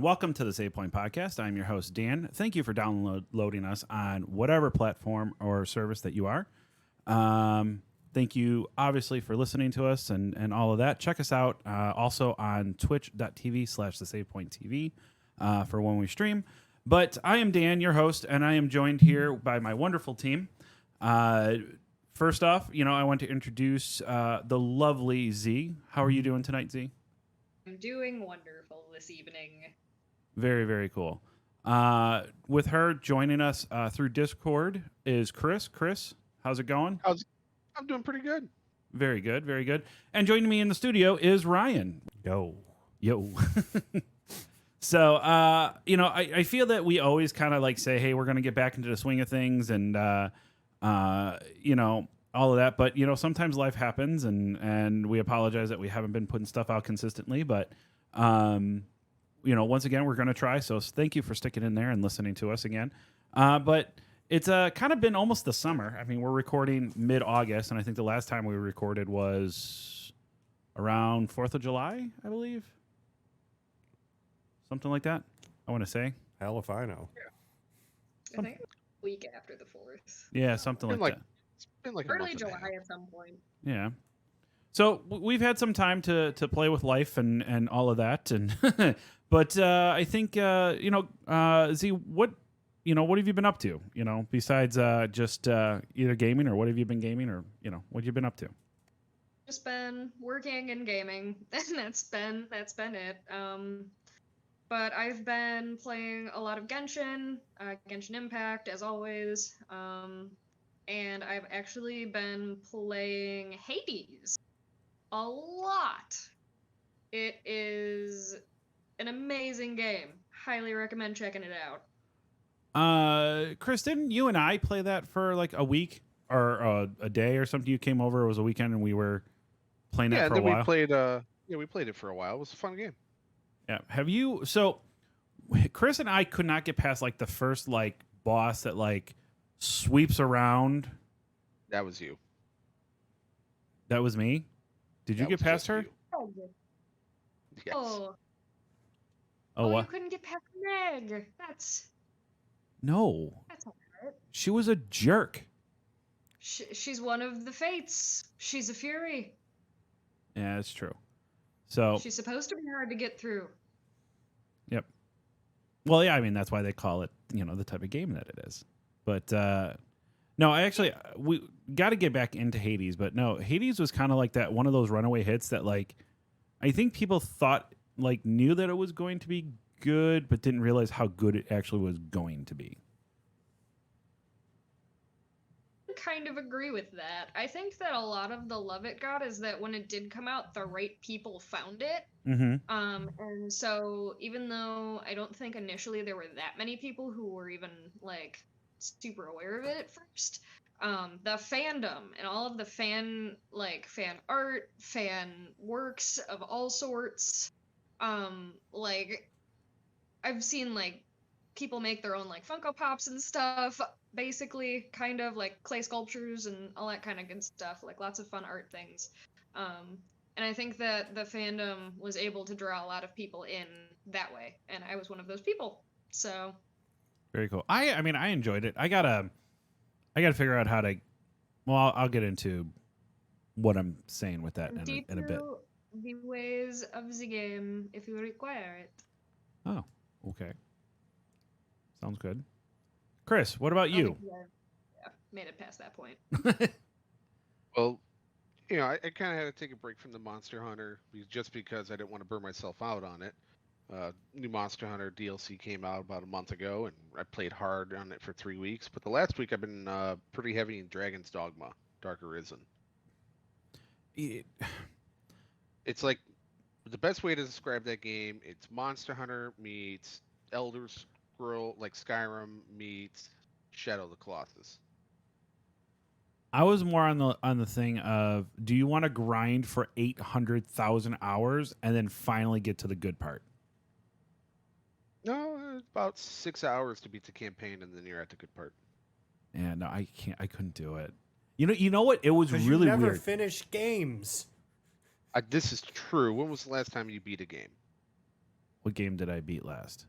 and welcome to the Save Point Podcast. I'm your host, Dan. Thank you for downloading us on whatever platform or service that you are. Thank you, obviously, for listening to us and all of that. Check us out also on twitch.tv/thesavepointtv for when we stream. But I am Dan, your host, and I am joined here by my wonderful team. First off, I want to introduce the lovely Z. How are you doing tonight, Z? I'm doing wonderful this evening. Very, very cool. With her joining us through Discord is Chris. Chris, how's it going? I'm doing pretty good. Very good, very good. And joining me in the studio is Ryan. Yo. So, I feel that we always kind of like say, hey, we're going to get back into the swing of things and, all of that. But, sometimes life happens and we apologize that we haven't been putting stuff out consistently. But, once again, we're going to try. So thank you for sticking in there and listening to us again. But it's kind of been almost the summer. I mean, we're recording mid-August, and I think the last time we recorded was around 4th of July, I believe. Something like that, I want to say. Hell if I know. Yeah. I think a week after the 4th. Yeah, something like that. It's been like early July at some point. Yeah. So we've had some time to play with life and all of that, and but I think Z, what have you been up to? Besides just either gaming or what have you been gaming or what have you been up to? Just been working and gaming, and that's been it. But I've been playing a lot of Genshin Impact as always, and I've actually been playing Hades a lot. It is an amazing game. Highly recommend checking it out. Chris, didn't you and I play that for like a week or a day or something? You came over, it was a weekend, and we were playing it for a while. We played it for a while. It was a fun game. Yeah. Have you? So Chris and I could not get past like the first like boss that like sweeps around. That was you. That was me. Did you get past her? Yes. Oh, what? You couldn't get past Meg. No. That's all right. She was a jerk. She's one of the fates. She's a fury. Yeah, that's true. So she's supposed to be hard to get through. Yep. Well, yeah, I mean that's why they call it, the type of game that it is. But no, we got to get back into Hades, but no, Hades was kind of like that one of those runaway hits that like I think people thought like knew that it was going to be good, but didn't realize how good it actually was going to be. Kind of agree with that. I think that a lot of the love it got is that when it did come out, the right people found it. Mm-hmm. And so even though I don't think initially there were that many people who were even like super aware of it at first, the fandom and all of the fan art, fan works of all sorts, like I've seen like people make their own like Funko Pops and stuff, basically kind of like clay sculptures and all that kind of good stuff, like lots of fun art things. And I think that the fandom was able to draw a lot of people in that way, and I was one of those people. So very cool. I enjoyed it. I gotta figure out how to. Well, I'll get into what I'm saying with that in a bit. The ways of the game, if you require it. Oh, okay. Sounds good. Chris, what about you? Yeah, made it past that point. Well, I kind of had to take a break from the Monster Hunter just because I didn't want to burn myself out on it. New Monster Hunter DLC came out about a month ago, and I played hard on it for 3 weeks. But the last week I've been pretty heavy in Dragon's Dogma, Dark Arisen. It's like the best way to describe that game. It's Monster Hunter meets Elder Scroll, like Skyrim meets Shadow of the Colossus. I was more on the thing of, do you want to grind for 800,000 hours and then finally get to the good part? No, about 6 hours to beat the campaign, and then you're at the good part. Yeah, no, I can't. I couldn't do it. You know what? It was really you never weird. finish games. This is true. When was the last time you beat a game? What game did I beat last?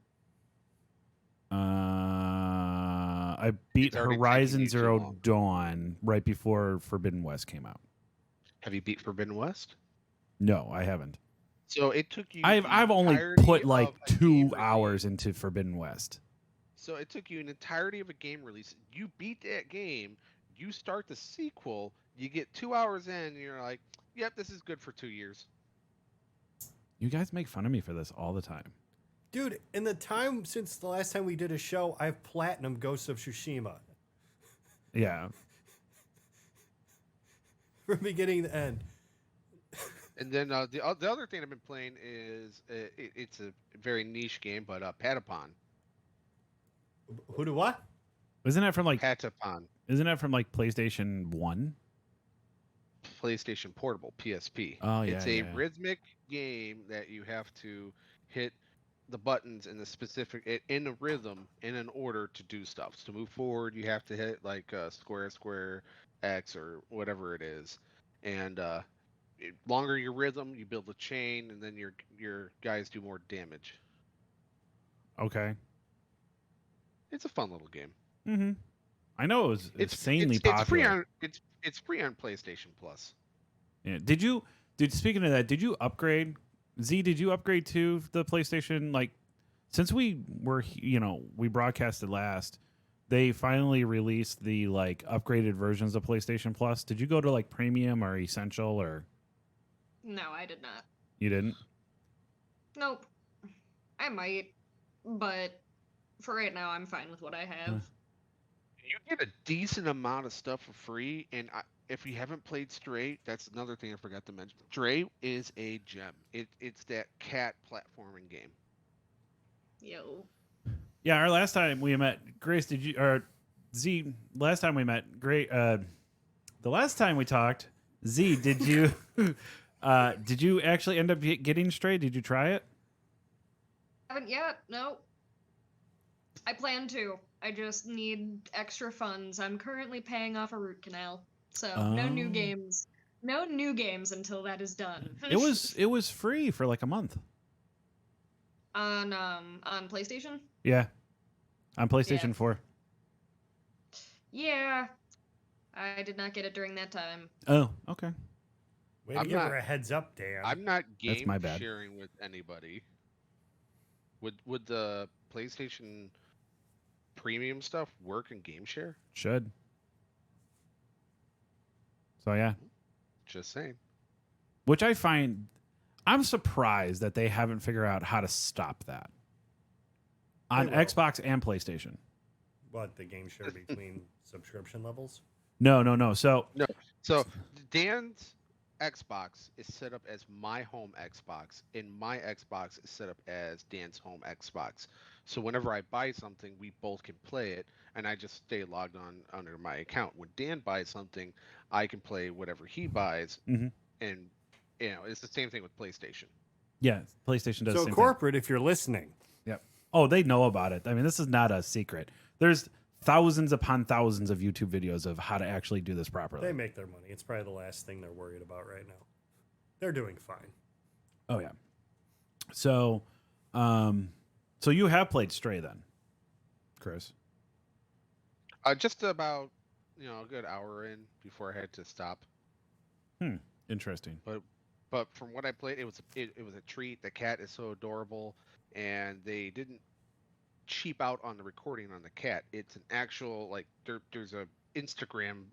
I beat It's already Horizon taking you too Zero long. Dawn right before Forbidden West came out. Have you beat Forbidden West? No, I haven't. So it took you. I've the only entirety put like of a game 2 hours release- into Forbidden West. So it took you an entirety of a game release. You beat that game. You start the sequel. You get 2 hours in, and you're like, "Yep, this is good for 2 years." You guys make fun of me for this all the time. Dude, in the time since the last time we did a show, I've platinum Ghost of Tsushima Yeah. from beginning to end. And then the other thing I've been playing is it's a very niche game, but Patapon. Who do what? Isn't that from like Patapon, PlayStation 1? PlayStation Portable, PSP. Oh, yeah, It's a yeah. rhythmic game that you have to hit the buttons in the specific in a rhythm in an order to do stuff. So to move forward, you have to hit like square, X, or whatever it is, and longer your rhythm, you build a chain, and then your guys do more damage. Okay. It's a fun little game. Mm-hmm. I know it was insanely It's free popular. on it's free on PlayStation Plus. Yeah. Speaking of that, did you upgrade? Z, did you upgrade to the PlayStation? Like, since we broadcasted last, they finally released the like upgraded versions of PlayStation Plus. Did you go to like premium or essential, or No, I did not. you didn't? Nope. I might, but for right now, I'm fine with what I have. You get a decent amount of stuff for free, and if you haven't played Stray, that's another thing I forgot to mention. Stray is a gem. It's that cat platforming game. Yo. Yeah, our last time we met, Grace, did you or Z? Last time we met, great. The last time we talked, Z, did you did you actually end up getting Stray? Did you try it? Haven't yet. No. I plan to. I just need extra funds. I'm currently paying off a root canal, so no new Oh. games. No new games until that is done. It was free for like a month. on PlayStation. Yeah, on PlayStation Yeah. 4. Yeah, I did not get it during that time. Oh, okay. Way to I'm give not- her a heads up, Dan. I'm not That's game my bad. sharing with anybody. Would the PlayStation Premium stuff work in game share? Should. So yeah, Just saying. which I find, I'm surprised that they haven't figured out how to stop that on They will. Xbox and PlayStation. What, the game share between subscription levels? No. So So Dan's Xbox is set up as my home Xbox, and my Xbox is set up as Dan's home Xbox. So whenever I buy something, we both can play it, and I just stay logged on under my account. When Dan buys something, I can play whatever he buys, Mhm. and it's the same thing with PlayStation. yeah, PlayStation does. the So same corporate, if you're listening, thing. Yep. Oh, they know about it. I mean, this is not a secret. There's thousands upon thousands of YouTube videos of how to actually do this properly. they make their money. It's probably the last thing they're worried about right now. They're doing fine. Oh yeah. So, so you have played Stray then, Chris? Just about a good hour in before I had to stop. Interesting. But from what I played, it was a treat. The cat is so adorable, and they didn't cheap out on the recording on the cat. It's an actual there's a Instagram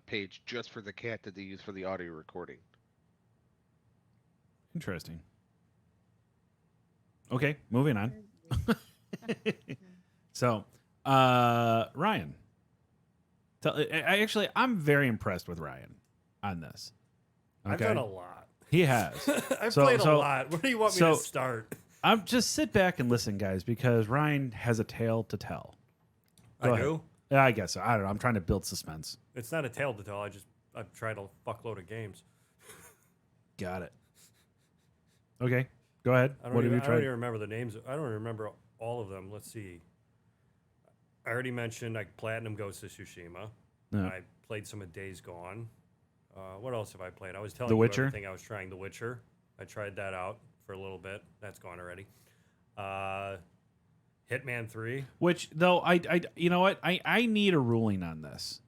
page just for the cat that they use for the audio recording. Interesting. Okay, moving on. So, Ryan, I'm very impressed with Ryan on this. I've Okay? done a lot. He has. I've So- played a so- lot. Where do you want me so- to start? I'm just sit back and listen, guys, because Ryan has a tale to tell. Go I ahead. do. Yeah, I guess so. I don't know. I'm trying to build suspense. It's not a tale to tell. I've tried a fuckload of games. Got it. Okay, go ahead. What have you I don't tried? even remember the names. I don't remember all of them. Let's see. I already mentioned Platinum Ghost of Tsushima. Yeah. I played some of Days Gone. What else have I played? I was telling The you Witcher? everything I was trying. The Witcher. I tried that out for a little bit. That's gone already. Hitman 3. Which though you know what? I need a ruling on this.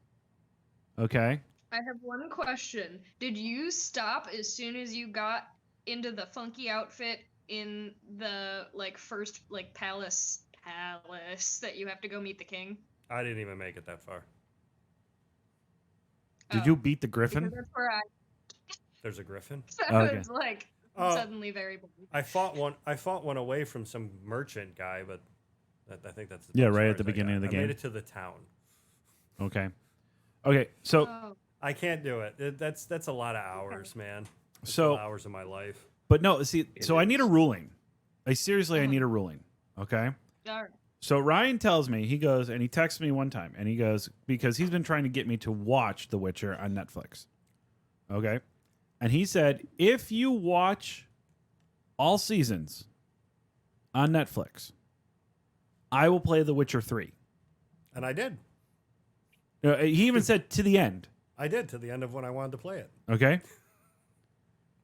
Okay. I have one question. Did you stop as soon as you got into the funky outfit in the first palace that you have to go meet the king? I didn't even make it that far. Did Oh, you beat the because Griffin? that's where I There's a Griffin. Okay. was Oh. suddenly very bored. I fought one away from some merchant guy, but I think that's Yeah, as right far at the as I beginning got. of the I game. made it to the town. Okay. Okay. So Oh. I can't do it. That's a lot of hours, man. That's So- a lot of hours of my life. but no, see, It so I need a is. ruling. I seriously, I Mhm. need a ruling. Okay. All right. So Ryan tells me, he goes, and he texts me one time, and he goes, because he's been trying to get me to watch The Witcher on Netflix. Okay. And he said, if you watch all seasons on Netflix, I will play The Witcher 3. And I did. He even said to the end. I did to the end of when I wanted to play it. Okay.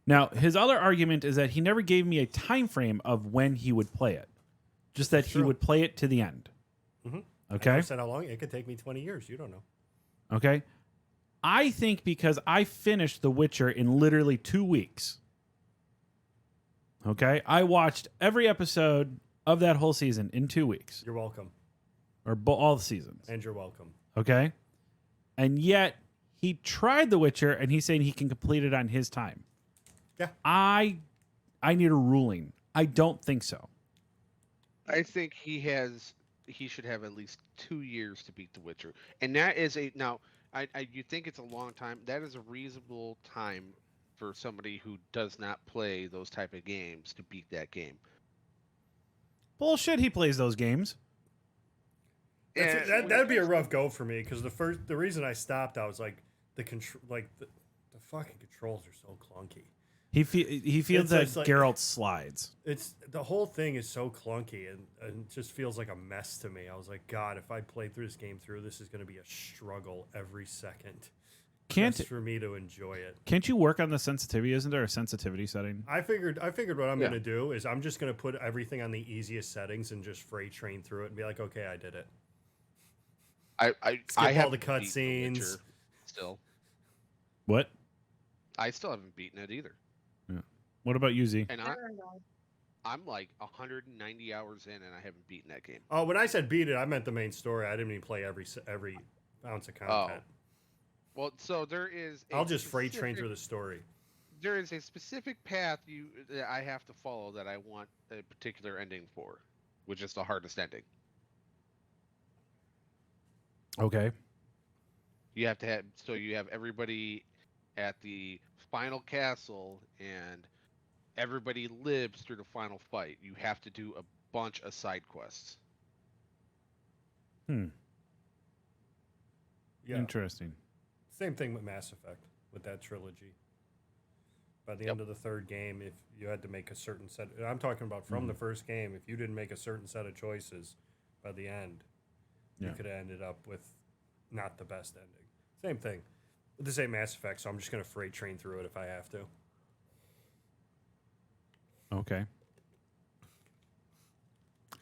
Now, his other argument is that he never gave me a time frame of when he would play it. Just that he True. would play it to the end. Mhm. I Okay. never said how long. It could take me 20 years. You don't know. Okay. I think because I finished The Witcher in literally 2 weeks. Okay. I watched every episode of that whole season in 2 weeks, You're welcome. or all the seasons. And you're welcome. Okay. And yet he tried The Witcher and he's saying he can complete it on his time. Yeah. I need a ruling. I don't think so. I think he should have at least 2 years to beat The Witcher, and that is you think it's a long time. That is a reasonable time for somebody who does not play those type of games to beat that game. Bullshit, he plays those games. That'd be a rough go for me because the reason I stopped, I was like the fucking controls are so clunky. He feels that It's like- Geralt slides. It's the whole thing is so clunky and it just feels like a mess to me. I was like, God, if I play through this game this is going to be a struggle every second. Can't Just for me to enjoy it. Can't you work on the sensitivity? Isn't there a sensitivity setting? I figured what I'm Yeah. going to do is I'm just going to put everything on the easiest settings and just freight train through it and be like, okay, I did it. I Skip all haven't the beaten The cutscenes. Witcher still. What? I still haven't beaten it either, What about you, Z? and There we go. I'm like 190 hours in, and I haven't beaten that game. Oh, when I said beat it, I meant the main story. I didn't even play every ounce of content. Well, so there is. I'll just freight train through the story. There is a specific path that I have to follow that I want a particular ending for, which is the hardest ending. Okay. You have to have you have everybody at the final castle, and everybody lives through the final fight. You have to do a bunch of side quests. Yeah. Interesting. Same thing with Mass Effect, with that trilogy. By the Yep. end of the third game, if you had to make a certain set, I'm talking about from the first game, if you didn't make a certain set of choices by the end, Yeah. you could have ended up with not the best ending. Same thing. But this ain't Mass Effect, so I'm just going to freight train through it if I have to. Okay.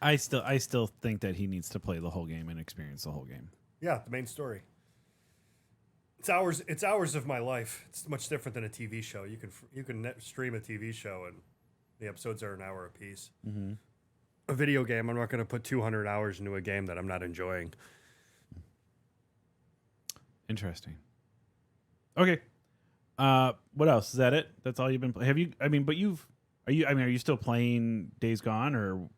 I still think that he needs to play the whole game and experience the whole game. Yeah, the main story. It's hours of my life. It's much different than a TV show. You can stream a TV show and the episodes are an hour apiece. Mm-hmm. A video game, I'm not going to put 200 hours into a game that I'm not enjoying. Interesting. Okay. What else? Is that it? That's all you've been have you I mean, but are you still playing Days Gone or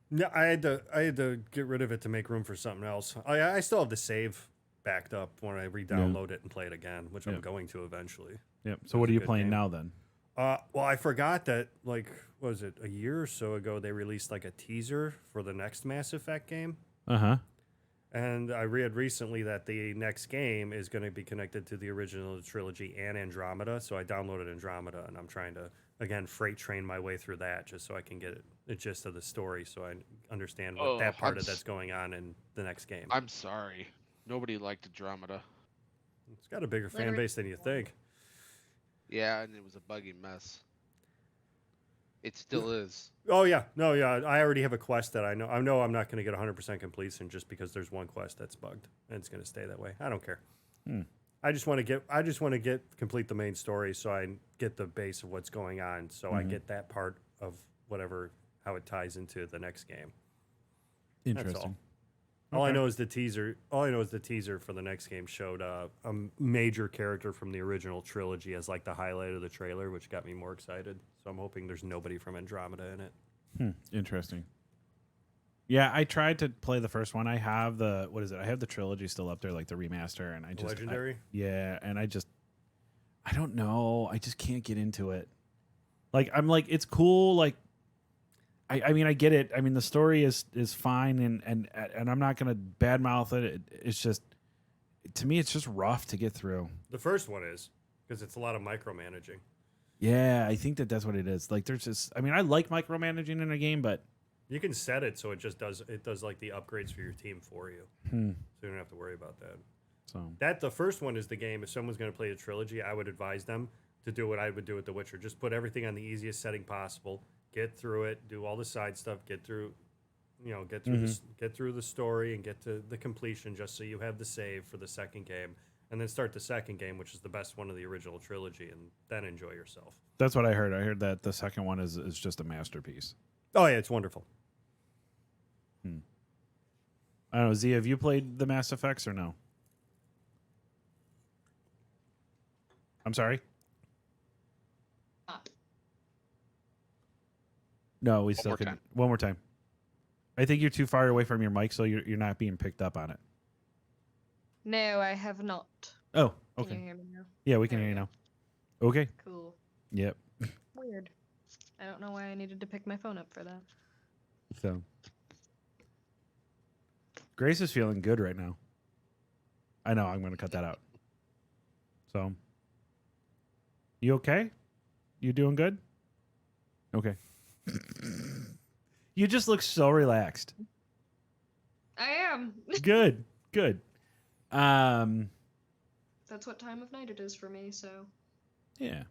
Yeah, I had to get rid of it to make room for something else. I still have the save backed up when I re-download it and play it again, which Yeah. I'm going to eventually. Yep. So what are a you good playing game. now then? Well, I forgot that, like, what was it, a year or so ago, they released, like, a teaser for the next Mass Effect game. Uh-huh. And I read recently that the next game is going to be connected to the original trilogy and Andromeda. So I downloaded Andromeda, and I'm trying to, again, freight train my way through that just so I can get the gist of the story so I understand what that part of that's going on in the next game. I'm sorry. Nobody liked Andromeda. It's got a bigger fan base than you think. Yeah, and it was a buggy mess. It still is. Oh yeah, no, yeah. I already have a quest that I know. I know I'm not going to get 100% completion just because there's one quest that's bugged, and it's going to stay that way. I don't care. Hmm. I just want to complete the main story so I get the base of what's going on, so I get that part of whatever how it ties into the next game. Interesting. That's all. All I know is the teaser. All I know is the teaser for the next game showed a major character from the original trilogy as like the highlight of the trailer, which got me more excited. So I'm hoping there's nobody from Andromeda in it. Interesting. Yeah, I tried to play the first one. I have the I have the trilogy still up there, like the remaster, and I just Legendary. and I don't know. I just can't get into it. Like I'm like it's cool. Like I mean I get it. I mean the story is fine, and I'm not gonna badmouth it. It's just to me it's just rough to get through. The first one is because it's a lot of micromanaging. Yeah, I think that's what it is. Like there's just I mean I like micromanaging in a game, but You can set it so it just does like the upgrades for your team for you, so you don't have to worry about that. so The first one is the game. If someone's going to play the trilogy, I would advise them to do what I would do with The Witcher. Just put everything on the easiest setting possible. Get through it. Do all the side stuff. Get through the story and get to the completion, just so you have the save for the second game, and then start the second game, which is the best one of the original trilogy, and then enjoy yourself. that's what I heard. I heard that the second one is just a masterpiece. Oh yeah, it's wonderful. I don't know, Zia, have you played the Mass Effects or no? I'm sorry? No, we still more can. time. One more time. I think you're too far away from your mic, so you're not being picked up on it. No, I have not. Oh, Can okay. you hear me now? Yeah, we can There hear we you go. now. Okay. Cool. Yep. Weird. I don't know why I needed to pick my phone up for that. So Grace is feeling good right now. I know, I'm going to cut that out. So, you okay? You doing good? Okay. You just look so relaxed. I am. Good. Good. That's what time of night it is for me, so. Yeah.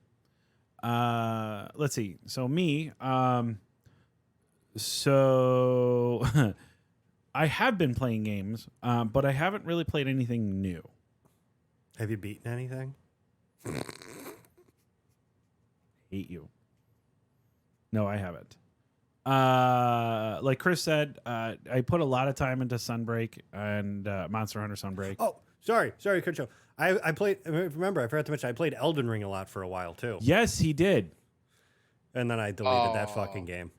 Let's see. So me, so I have been playing games, but I haven't really played anything new. Have you beaten anything? Hate you. No, I haven't. Like Chris said, I put a lot of time into Sunbreak and Monster Hunter Sunbreak. Oh, sorry, Kurt. I played. Remember, I forgot to mention I played Elden Ring a lot for a while too. Yes, he did. And then I deleted that fucking game.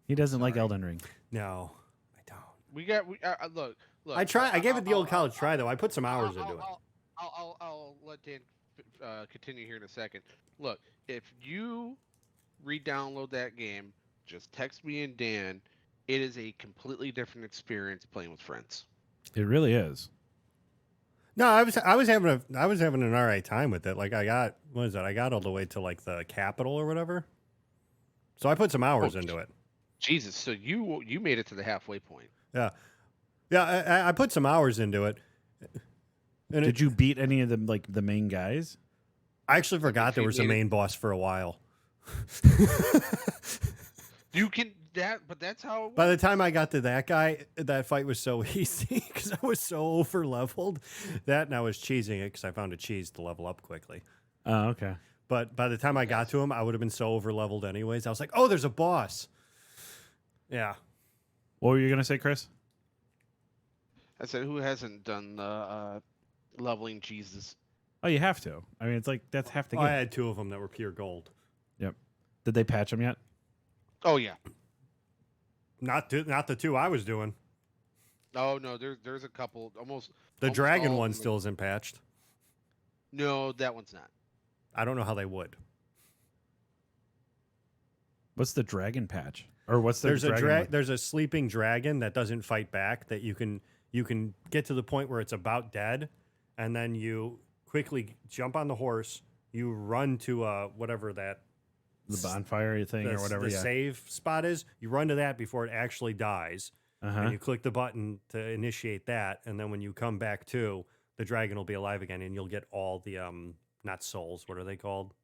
He doesn't like Elden Ring. No, I don't. We look. I try. I gave it the old college try though. I put some hours into it. I'll let Dan continue here in a second. Look, if you re-download that game, just text me and Dan. It is a completely different experience playing with friends. It really is. No, I was having an alright time with it. Like I got I got all the way to like the capital or whatever. So I put some hours into it. Jesus, so you made it to the halfway point. Yeah. I put some hours into it. And Did you beat any of them, like the main guys? I actually forgot there was a main boss for a while. You can but that's how. It By the time I got to that guy, that fight was so easy because I was so over leveled. That and I was cheesing it because I found a cheese to level up quickly. Oh, okay. But by the time I got to him, I would have been so over leveled anyways. I was like, oh, there's a boss. Yeah. What were you gonna say, Chris? I said, who hasn't done leveling Jesus? Oh, you have to. I mean, it's like that's half the game. I had two of them that were pure gold. Yep. Did they patch them yet? Oh yeah. Not the two I was doing. Oh no, there's a couple almost. The almost dragon all one of them. still isn't patched. No, that one's not. I don't know how they would. What's the dragon patch? Or what's the There's a sleeping dragon that doesn't fight back that you can get to the point where it's about dead, and then you quickly jump on the horse, you run to whatever that the bonfire thing or whatever. The save spot is. You run to that before it actually dies, and you click the button to initiate that, and then when you come back to, the dragon will be alive again, and you'll get all the not souls. What are they called?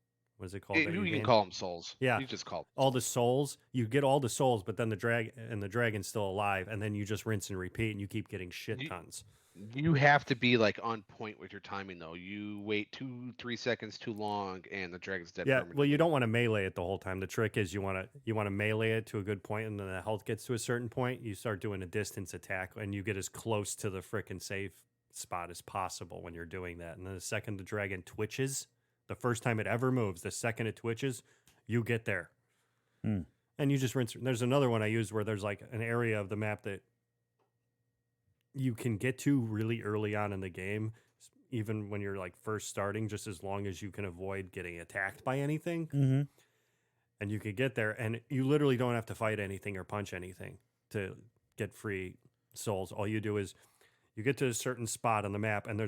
what is it called? that You can gain? call them souls. Yeah. You just call them all the souls. You get all the souls, but then the dragon's still alive, and then you just rinse and repeat, and you keep getting shit You- tons. You have to be like on point with your timing though. You wait 2-3 seconds too long, and the dragon's dead. Yeah, well, permanently. you don't want to melee it the whole time. The trick is you want to melee it to a good point, and then the health gets to a certain point. You start doing a distance attack, and you get as close to the frickin' safe spot as possible when you're doing that. And then the second the dragon twitches, the first time it ever moves, the second it twitches, you get there. Hmm. And you just rinse. There's another one I use where there's like an area of the map that you can get to really early on in the game, even when you're like first starting, just as long as you can avoid getting attacked by anything. Mm-hmm. And you could get there, and you literally don't have to fight anything or punch anything to get free souls. All you do is you get to a certain spot on the map, and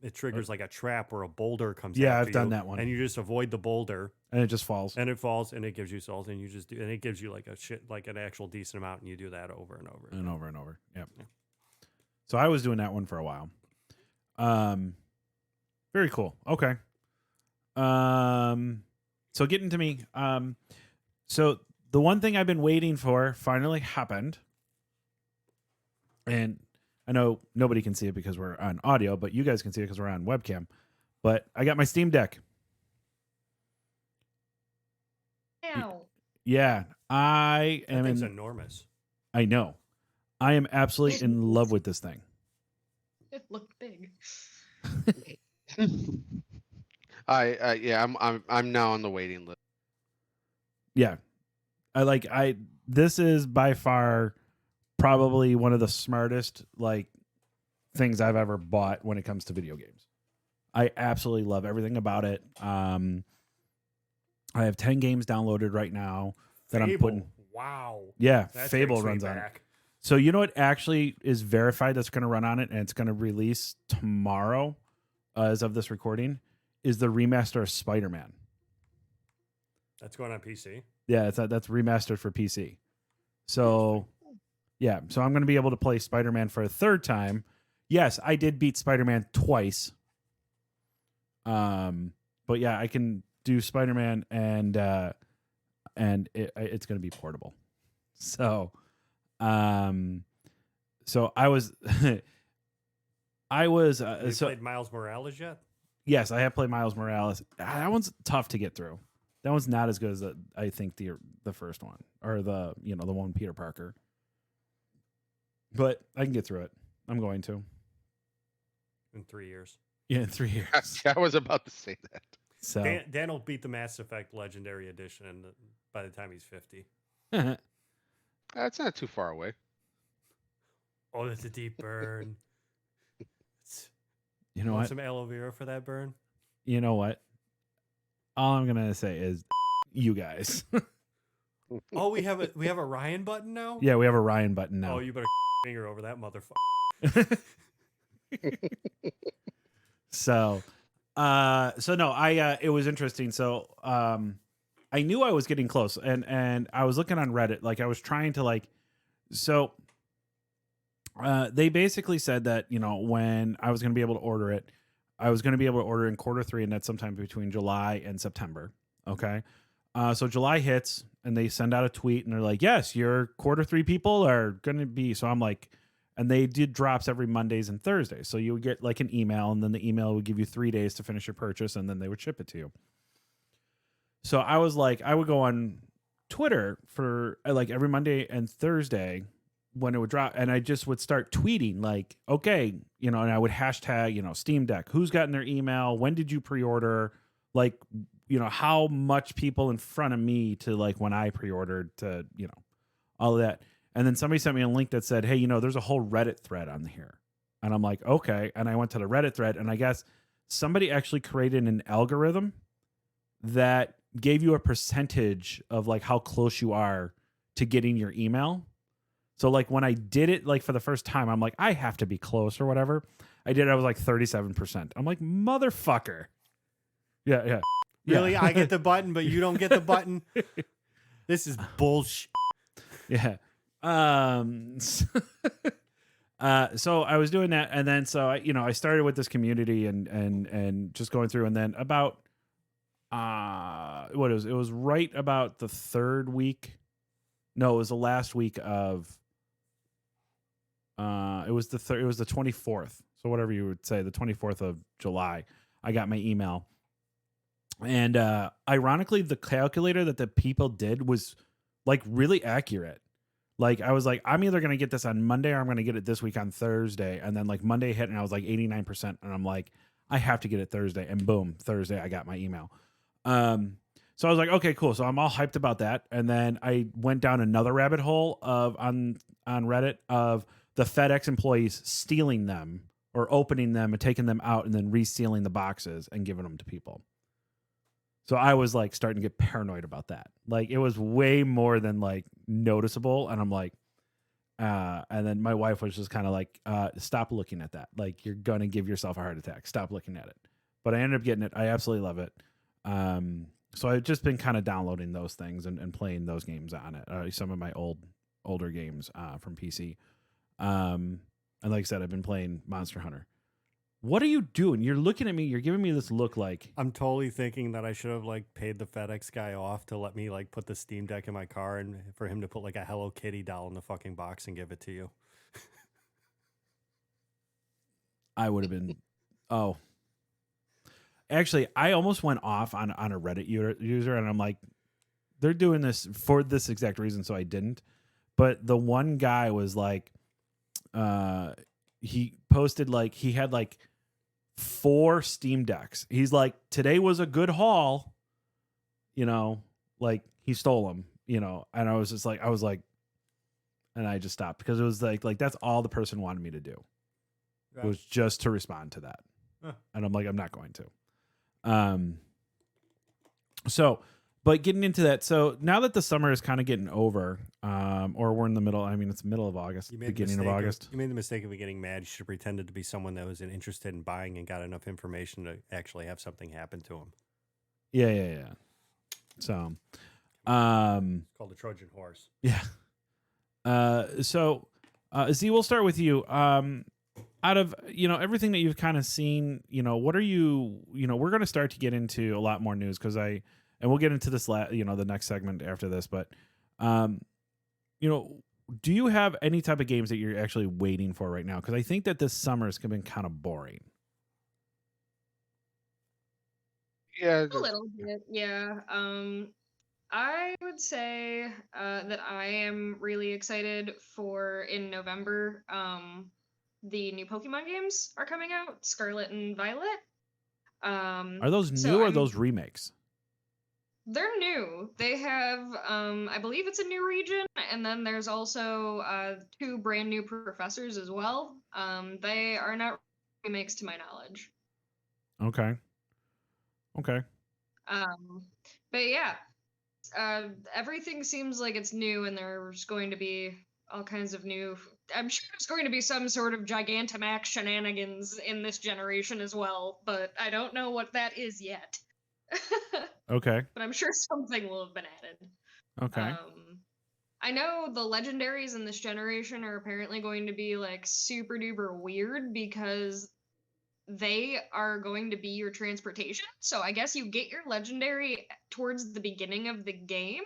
it triggers like a trap where a boulder comes. Yeah, after I've done you, that one. and you just avoid the boulder, And it just falls. and it falls, and it gives you souls, and you just do, and it gives you like an actual decent amount, and you do that over and over And over and over. Yep. Yeah. So I was doing that one for a while. Very cool. Okay. So getting to me. So the one thing I've been waiting for finally happened. And I know nobody can see it because we're on audio, but you guys can see it because we're on webcam. But I got my Steam Deck. Ow. Yeah. I That am thing's in, enormous. I know. I am absolutely in love with this thing. It looked big. I'm now on the waiting list. Yeah. This is by far probably one of the smartest things I've ever bought when it comes to video games. I absolutely love everything about it. I have 10 games downloaded right now that I'm putting. Wow. Yeah, That Fable takes me runs on it. back. So you know what actually is verified that's going to run on it, and it's going to release tomorrow, as of this recording, is the remaster of Spider-Man. That's going on PC. Yeah, that's remastered for PC. So, yeah, so I'm going to be able to play Spider-Man for a third time. Yes, I did beat Spider-Man twice. But yeah, I can do Spider-Man, and it's going to be portable. So, so I was, Have you so played Miles Morales yet? yes, I have played Miles Morales. That one's tough to get through. That one's not as good as I think the first one, or the one Peter Parker. But I can get through it. I'm going to. In 3 years. Yeah, in 3 years. I was about to say that. So Dan will beat the Mass Effect Legendary Edition by the time he's 50. That's not too far away. Oh, that's a deep burn. you know Want what? some aloe vera for that burn? You know what? All I'm gonna say is, you guys. Oh, we have a Ryan button now? Yeah, we have a Ryan button now. Oh, you better finger over that motherfucker. So no, it was interesting. So, I knew I was getting close, and I was looking on Reddit, like I was trying to they basically said that, when I was going to be able to order it, I was going to be able to order in Q3, and that's sometime between July and September. Okay. So July hits, and they send out a tweet, and they're like, yes, your Q3 people are going to be. So I'm like, and they did drops every Mondays and Thursdays. So you would get like an email, and then the email would give you 3 days to finish your purchase, and then they would ship it to you. So I was like, I would go on Twitter for like every Monday and Thursday when it would drop, and I just would start tweeting like, okay, and I would hashtag, Steam Deck, who's gotten their email, when did you pre-order, like, how much people in front of me to like when I pre-ordered to, all of that. And then somebody sent me a link that said, hey, there's a whole Reddit thread on here. And I'm like, okay. And I went to the Reddit thread, and I guess somebody actually created an algorithm that gave you a percentage of like how close you are to getting your email. So like when I did it like for the first time, I'm like, I have to be close or whatever. I was like 37%. I'm like, motherfucker. Yeah. Really? Yeah. I get the button, but you don't get the button? This is bullshit. Yeah. So I was doing that, and then so I started with this community and just going through, and then about what it was right about the third week. No, it was the last week of it was the 24th. So whatever you would say, the 24th of July, I got my email. And ironically, the calculator that the people did was like really accurate. Like I was like, I'm either gonna get this on Monday or I'm gonna get it this week on Thursday. And then like Monday hit and I was like 89%. And I'm like, I have to get it Thursday. And boom, Thursday I got my email. So I was like, okay, cool. So I'm all hyped about that. And then I went down another rabbit hole of on Reddit of the FedEx employees stealing them or opening them and taking them out and then resealing the boxes and giving them to people. So I was like starting to get paranoid about that. Like it was way more than like noticeable. And I'm like, and then my wife was just kind of like, stop looking at that. Like you're going to give yourself a heart attack. Stop looking at it. But I ended up getting it. I absolutely love it. So I've just been kind of downloading those things and playing those games on it. Some of my older games from PC. And like I said, I've been playing Monster Hunter. What are you doing? You're looking at me. You're giving me this look like I'm totally thinking that I should have like paid the FedEx guy off to let me like put the Steam Deck in my car and for him to put like a Hello Kitty doll in the fucking box and give it to you. I would have been. Oh, actually, I almost went off on a Reddit user, and I'm like, they're doing this for this exact reason, so I didn't. But the one guy was like, he posted like he had like 4 Steam Decks. He's like, today was a good haul, like he stole them, and I was just like, and I just stopped because it was like that's all the person wanted me to do was just to respond to that. And I'm like, I'm not going to. So, but getting into that. So now that the summer is kind of getting over, or we're in the middle, I mean, it's middle of August, beginning of August. You made the mistake of getting mad. You should have pretended to be someone that was interested in buying and got enough information to actually have something happen to him. Yeah. So, it's called the Trojan horse. Yeah. So, Z, we'll start with you. Out of everything that you've kind of seen, what are you? We're going to start to get into a lot more news because and we'll get into this the next segment after this. But, do you have any type of games that you're actually waiting for right now? Because I think that this summer has been kind of boring. Yeah, A little bit, yeah. I would say that I am really excited for in November. The new Pokemon games are coming out, Scarlet and Violet. Are those new or those remakes? They're new. They have, I believe it's a new region, and then there's also 2 brand new professors as well. They are not remakes to my knowledge. Okay. But yeah, everything seems like it's new, and there's going to be all kinds of new. I'm sure there's going to be some sort of Gigantamax shenanigans in this generation as well, but I don't know what that is yet. Okay. But I'm sure something will have been added. Okay. I know the legendaries in this generation are apparently going to be like super duper weird because they are going to be your transportation. So I guess you get your legendary towards the beginning of the game,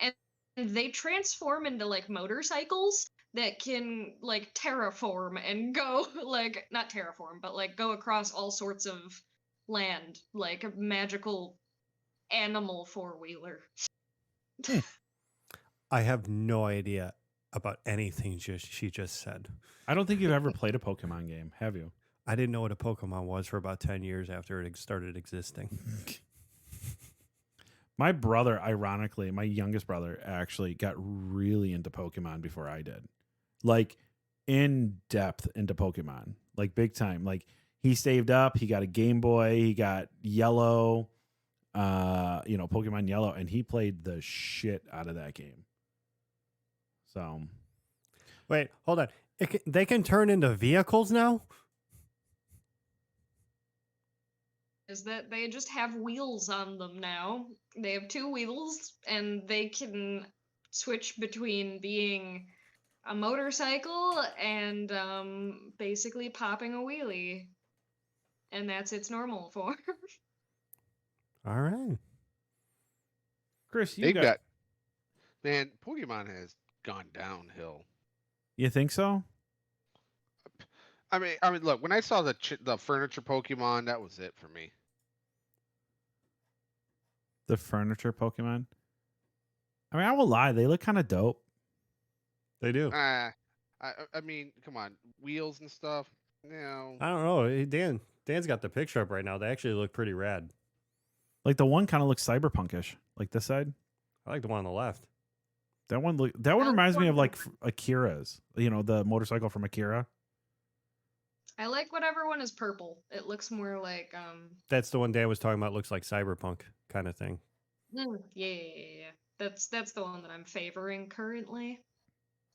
and they transform into like motorcycles that can like terraform and go like not terraform, but like go across all sorts of land, like a magical animal 4-wheeler. I have no idea about anything she just said. I don't think you've ever played a Pokemon game, have you? I didn't know what a Pokemon was for about 10 years after it started existing. My brother, ironically, my youngest brother actually got really into Pokemon before I did. Like in depth into Pokemon, like big time. Like he saved up, he got a Game Boy, he got Yellow, Pokemon Yellow, and he played the shit out of that game. So, wait, hold on. They can turn into vehicles now? Is that they just have wheels on them now. They have 2 wheels, and they can switch between being a motorcycle and basically popping a wheelie. And that's its normal form. All right. Chris, you They've got, got man. Pokemon has gone downhill. you think so? I mean, look. When I saw the furniture Pokemon, that was it for me. The furniture Pokemon? I mean, I will lie, they look kind of dope. They do. I mean, come on, wheels and stuff. No, I don't know. Dan's got the picture up right now. They actually look pretty rad. Like the one kind of looks cyberpunkish, like this side. I like the one on the left. That one I like reminds me of like one- Akira's. You know, the motorcycle from Akira. I like whatever one is purple. It looks more like That's the one Dan was talking about. Looks like cyberpunk kind of thing. yeah. That's the one that I'm favoring currently.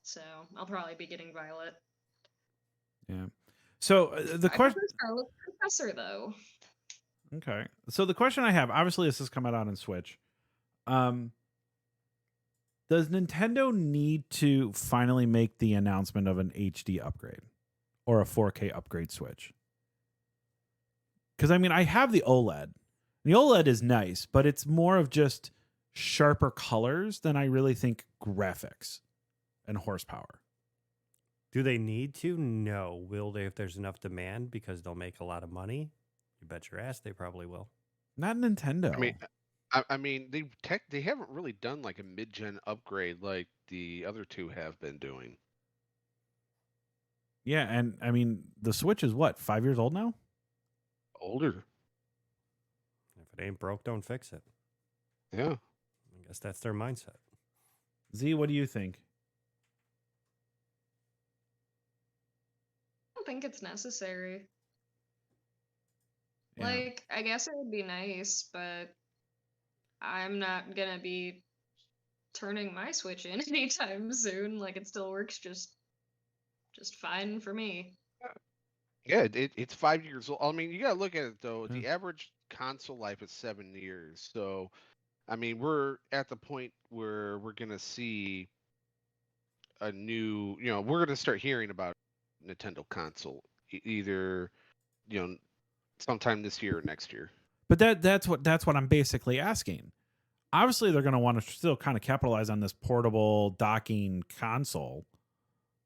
So I'll probably be getting Violet. Yeah. So the I question. prefer Scarlet Professor though. Okay. So the question I have, obviously, this is coming out on Switch. Does Nintendo need to finally make the announcement of an HD upgrade or a 4K upgrade Switch? Because I mean, I have the OLED. The OLED is nice, but it's more of just sharper colors than I really think graphics and horsepower. Do they need to? No. Will they if there's enough demand because they'll make a lot of money? You bet your ass they probably will. Not Nintendo. I mean, they haven't really done like a mid-gen upgrade like the other two have been doing. Yeah, and I mean, the Switch is what, 5 years old now? Older, If it ain't broke, don't fix it. yeah. I guess that's their mindset. Z, what do you think? I don't think it's necessary. Yeah. Like, I guess it would be nice, but I'm not gonna be turning my Switch in anytime soon. Like, it still works just fine for me. Yeah, it's 5 years old. I mean, you gotta look at it though. Hmm. The average console life is 7 years. So, I mean, we're at the point where we're gonna see a new. We're gonna start hearing about Nintendo console either, sometime this year or next year. But that's what I'm basically asking. Obviously, they're going to want to still kind of capitalize on this portable docking console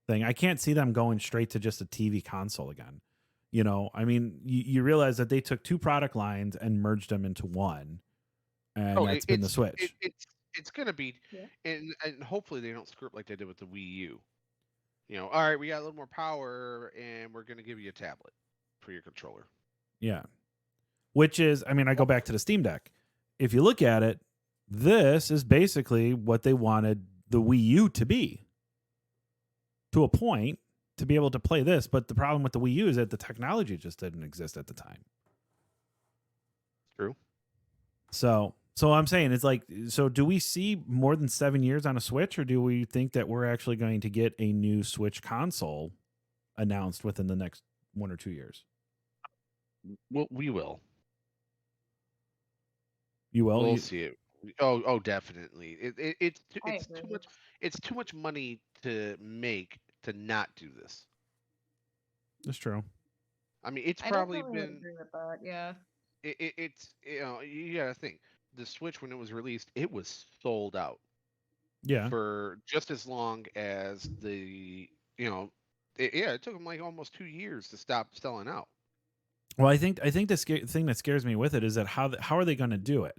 thing. I can't see them going straight to just a TV console again. I mean, you realize that they took two product lines and merged them into one, and that's been the Switch. It's gonna be, Yeah. and hopefully they don't screw up like they did with the Wii U. All right, we got a little more power, and we're gonna give you a tablet for your controller. Yeah. Which is, I mean, I go back to the Steam Deck. If you look at it, this is basically what they wanted the Wii U to be. To a point, to be able to play this. But the problem with the Wii U is that the technology just didn't exist at the time. True. So I'm saying it's like, so do we see more than 7 years on a Switch, or do we think that we're actually going to get a new Switch console announced within the next 1 or 2 years? Well, we will. You will? We'll see it. Oh, definitely. It's I too agree. much. It's too much money to make to not do this. That's true. I mean, it's I probably definitely would been. agree with that. Yeah. It's you gotta think the Switch when it was released, it was sold out Yeah. for just as long as the it took them like almost 2 years to stop selling out. Well, I think the thing that scares me with it is that how are they going to do it?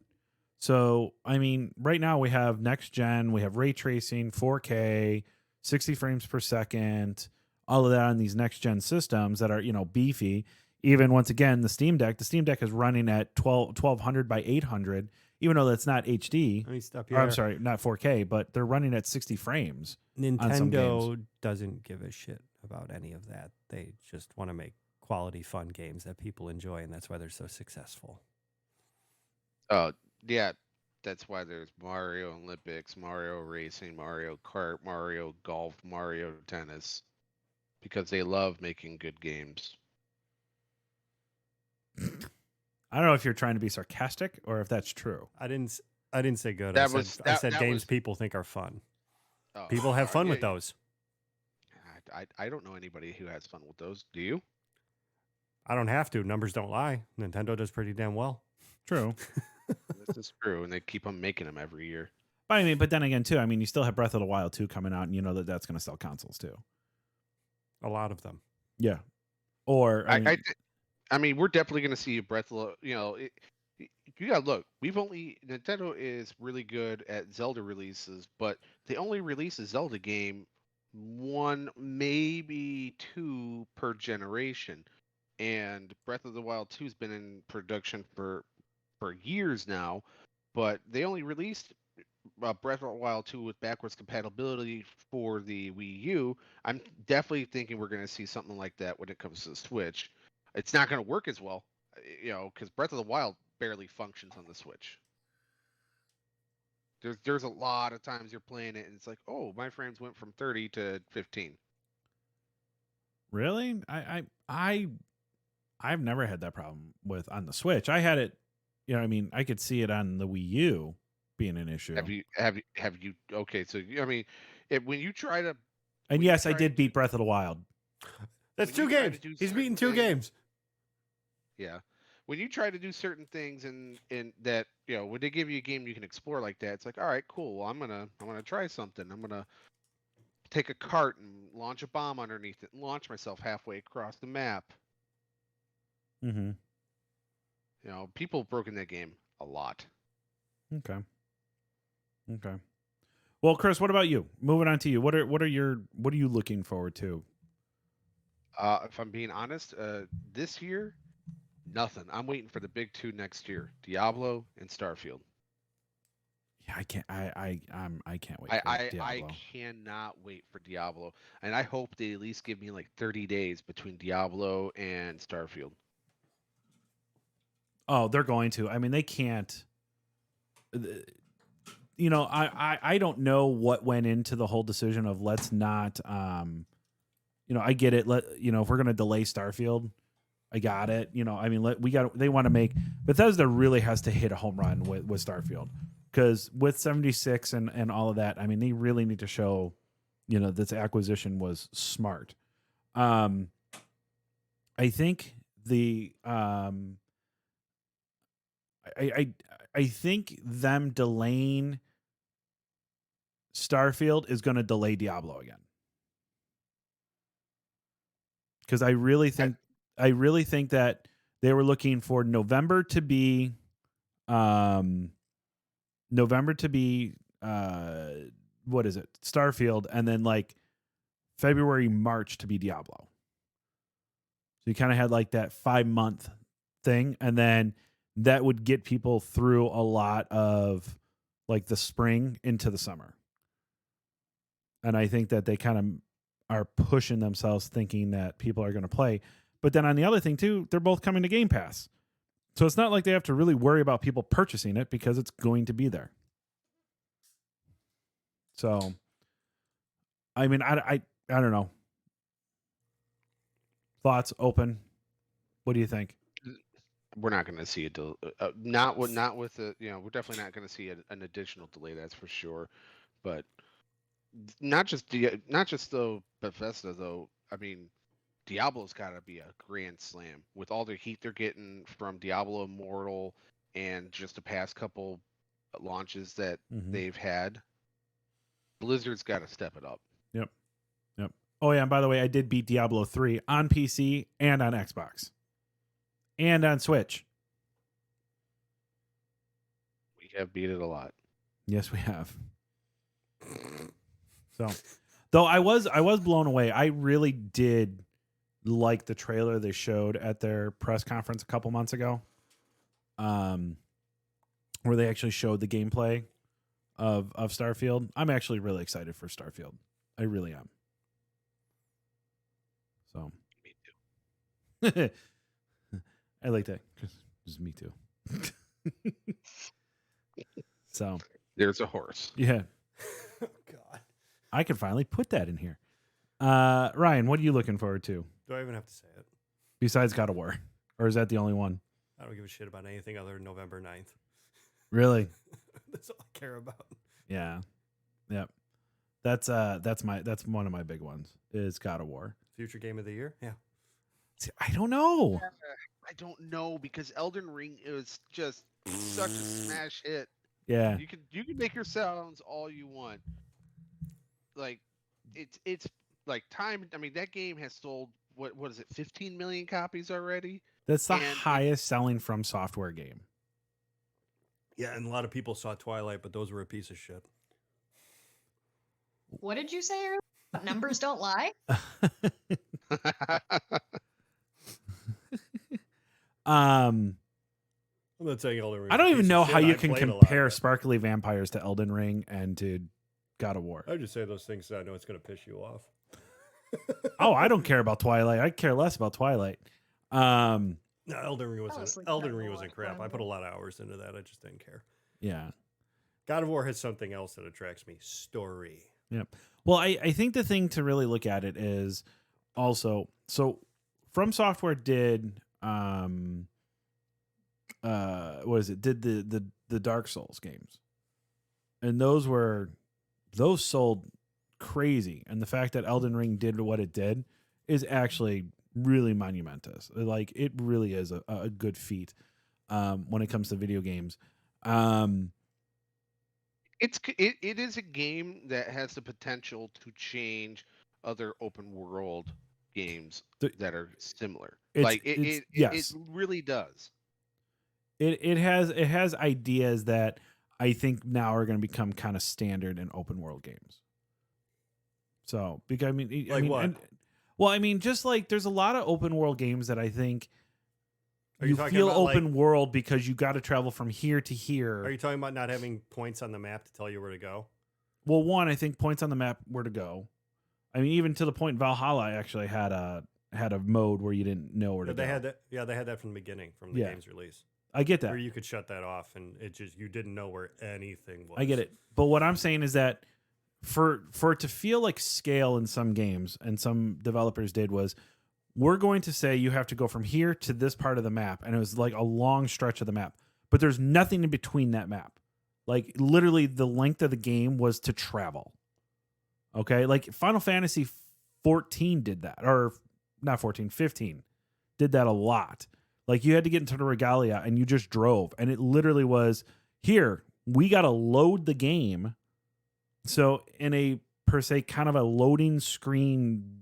So, I mean, right now we have next gen, we have ray tracing, 4K, 60 frames per second, all of that on these next gen systems that are, beefy. Even once again, the Steam Deck is running at 1200 by 800, even though that's not HD. Let me stop Or, I'm sorry, not 4K, but they're running at 60 frames. some Nintendo doesn't give a shit about any of that. They just want to make quality, fun games that people enjoy, and that's why they're so successful. Yeah, that's why there's Mario Olympics, Mario Racing, Mario Kart, Mario Golf, Mario Tennis, because they love making good games. I don't know if you're trying to be sarcastic or if that's true. I didn't say good. That I was- said I that- said that games was- people think are fun. Oh, People have fun with yeah, those. I don't know anybody who has fun with those. Do you? I don't have to. Numbers don't lie. Nintendo does pretty damn well. True. This is true, and they keep on making them every year. But I mean, but then again, too, I mean, you still have Breath of the Wild 2 coming out, and you know that that's going to sell consoles too. A lot of them. Yeah. Or I mean, we're definitely going to see a Breath of the, you got to look. Nintendo is really good at Zelda releases, but they only release a Zelda game 1, maybe 2 per generation. And Breath of the Wild 2 has been in production for years now, but they only released Breath of the Wild 2 with backwards compatibility for the Wii U. I'm definitely thinking we're going to see something like that when it comes to the Switch. It's not going to work as well, because Breath of the Wild barely functions on the Switch. There's a lot of times you're playing it and it's like, oh, my frames went from 30 to 15. really, I've never had that problem with on the Switch. I had it, I mean, I could see it on the Wii U being an issue. Have you? Okay, so I mean, when you try to, And when you yes, I try did to- beat Breath of the Wild. That's When 2 you try to games. do He's certain beaten 2 things- games. Yeah. When you try to do certain things in that, when they give you a game you can explore like that, it's like, all right, cool. Well, I'm gonna try something. I'm gonna take a cart and launch a bomb underneath it and launch myself halfway across the map. Mm-hmm. People have broken that game a lot. Okay. Well, Chris, what about you? Moving on to you. What are you looking forward to? If I'm being honest, this year, nothing. I'm waiting for the big 2 next year: Diablo and Starfield. Yeah, I can't. I can't wait. I For Diablo. cannot wait for Diablo, and I hope they at least give me like 30 days between Diablo and Starfield. Oh, they're going to. I mean, they can't. I don't know what went into the whole decision of let's not. I get it. If we're gonna delay Starfield, I got it. I mean, they want to make Bethesda really has to hit a home run with Starfield, because with 76 and all of that, I mean, they really need to show, this acquisition was smart. I think the I think them delaying Starfield is going to delay Diablo again, because I really think that they were looking for November to be what is it, Starfield, and then like February, March to be Diablo. So you kind of had like that 5-month thing, and then that would get people through a lot of like the spring into the summer. And I think that they kind of are pushing themselves thinking that people are going to play. But then on the other thing too, they're both coming to Game Pass. So it's not like they have to really worry about people purchasing it, because it's going to be there. So, I mean, I don't know. Thoughts open. What do you think? We're not going to see it. Not with the. We're definitely not going to see an additional delay. That's for sure. But not just though Bethesda though. I mean, Diablo's got to be a grand slam with all the heat they're getting from Diablo Immortal and just the past couple launches that they've had. Blizzard's got to step it up. Yep. Oh yeah, and by the way, I did beat Diablo 3 on PC and on Xbox and on Switch. We have beat it a lot. Yes, we have. So, though I was blown away. I really did like the trailer they showed at their press conference a couple months ago, where they actually showed the gameplay of Starfield. I'm actually really excited for Starfield. I really am. So, Me too. I like that. Just me too. So, There's a horse. yeah, Oh, God. I can finally put that in here. Ryan, what are you looking forward to Do I even have to say it? besides God of War? Or is that the only one? I don't give a shit about anything other than November 9th. Really? That's all I care about. Yeah. Yep. That's one of my big ones is God of War. Future game of the year? Yeah. See, I don't know. I don't know, because Elden Ring is just such a smash hit. Yeah. You can make your sounds all you want. Like it's like time. I mean, that game has sold what is it, 15 million copies already, That's the and it highest selling From Software game. Yeah, and a lot of people saw Twilight, but those were a piece of shit. What did you say earlier? Numbers don't lie. um, I'm not saying Elden Ring. I don't even know how you can compare Sparkly Vampires to Elden Ring and to God of War. I just say those things that I know it's going to piss you off. Oh, I don't care about Twilight. I care less about Twilight. No, Elden Ring Fell wasn't. asleep Elden on Ring the wasn't watch crap. I put a one. lot of hours into that. I just didn't care. Yeah. God of War has something else that attracts me: story. Yep. Well, I think the thing to really look at it is also, so From Software did what is it? Did the Dark Souls games. And those sold crazy. And the fact that Elden Ring did what it did is actually really monumentous. Like, it really is a good feat when it comes to video games. it is a game that has the potential to change other open world games that are similar. Like it yes. really does. It has ideas that I think now are going to become kind of standard in open world games. So, because what? I mean, just like there's a lot of open world games that I think Are you talking feel about, open world because you got to travel from here to here. Are you talking about not having points on the map to tell you where to go? Well, one, I think points on the map where to go. I mean, even to the point Valhalla actually had a mode where you didn't know where to go. They had that. Yeah, they had that from the beginning, from the game's release. I get that. Where you could shut that off, and you didn't know where anything was. I get it. But what I'm saying is that for it to feel like scale in some games, and some developers did, was we're going to say you have to go from here to this part of the map, and it was like a long stretch of the map, but there's nothing in between that map. Like, literally the length of the game was to travel. Okay, like Final Fantasy 14 did that, or not 14, 15 did that a lot. Like, you had to get into the regalia and you just drove, and it literally was, here, we got to load the game. So in a per se kind of a loading screen,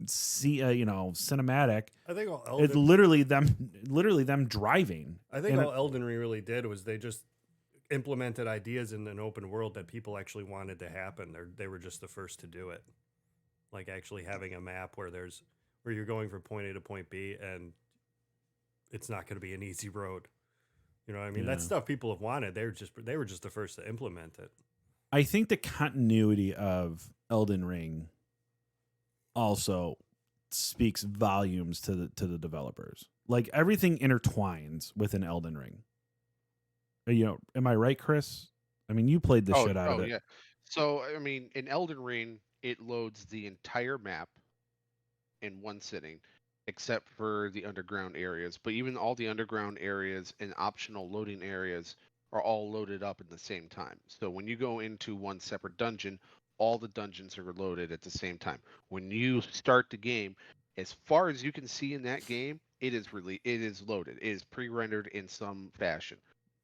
cinematic, I think it's literally them driving. I think all Elden Ring really did was they just implemented ideas in an open world that people actually wanted to happen. They were just the first to do it. Like, actually having a map where you're going from point A to point B, and it's not going to be an easy road. You know what I mean? Yeah. That's stuff people have wanted. They were just the first to implement it. I think the continuity of Elden Ring also speaks volumes to the developers. Like, everything intertwines within Elden Ring. Am I right, Chris? I mean, you played the shit out of it. Yeah. So, I mean, in Elden Ring, it loads the entire map in one sitting, except for the underground areas. But even all the underground areas and optional loading areas are all loaded up at the same time. So when you go into one separate dungeon, all the dungeons are loaded at the same time. When you start the game, as far as you can see in that game, it is loaded. It is pre-rendered in some fashion.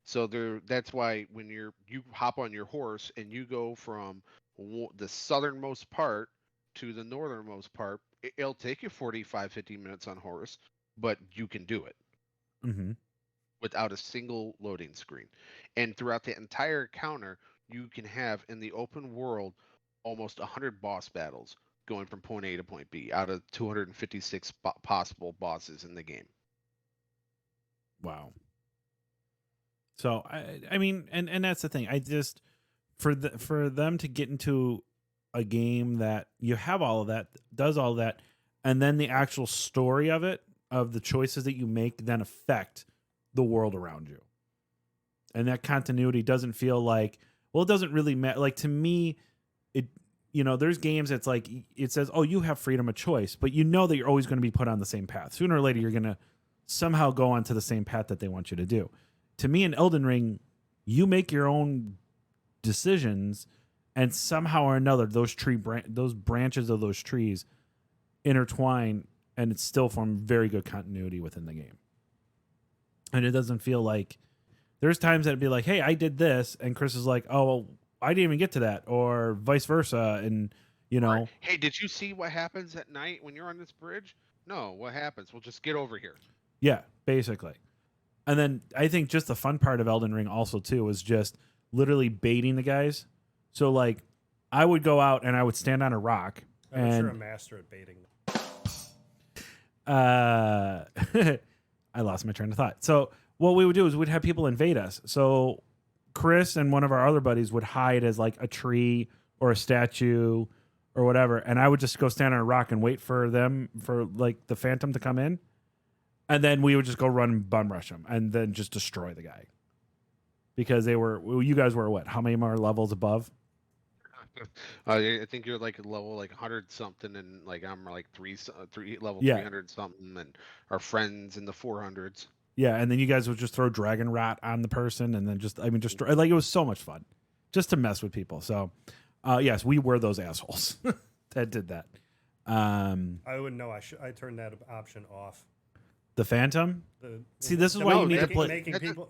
So that's why when you hop on your horse and you go from the southernmost part to the northernmost part, it'll take you 45, 50 minutes on horse, but you can do it. Mm-hmm. Without a single loading screen. And throughout the entire encounter, you can have, in the open world, almost 100 boss battles going from point A to point B out of 256 possible bosses in the game. Wow. So I mean, and that's the thing. I just for them to get into a game that you have all of that, does all of that, and then the actual story of it, of the choices that you make, then affect the world around you. And that continuity doesn't feel like, well, it doesn't really matter. Like, to me, there's games that's like, it says, oh, you have freedom of choice, but you know that you're always going to be put on the same path. Sooner or later, you're going to somehow go onto the same path that they want you to do. To me, in Elden Ring, you make your own decisions, and somehow or another, those branches of those trees intertwine, and it's still form very good continuity within the game. and it doesn't feel like there's times that it'd be like, hey, I did this, and Chris is like, oh, well, I didn't even get to that, or vice versa, and you know, Right. Hey, did you see what happens at night when you're on this bridge? No, what happens? Well, just get over here. yeah, basically. And then I think just the fun part of Elden Ring also too was just literally baiting the guys. So like, I would go out and I would stand on a rock, I'm sure a and master at baiting. I lost my train of thought. So what we would do is we'd have people invade us. So Chris and one of our other buddies would hide as like a tree or a statue or whatever, and I would just go stand on a rock and wait for them, for like the phantom to come in, and then we would just go run and bum rush them and then just destroy the guy, because they were, well, you guys were what, how many more levels above? I think you're like level like 100 something, and like I'm like three level Yeah. 300 something, and our friends in the 400s. Yeah, and then you guys would just throw dragon rot on the person, and then just, I mean, just like, it was so much fun just to mess with people. So yes, we were those assholes that did that. I wouldn't know. I turned that option off. The phantom. See, this is No, why you need to play.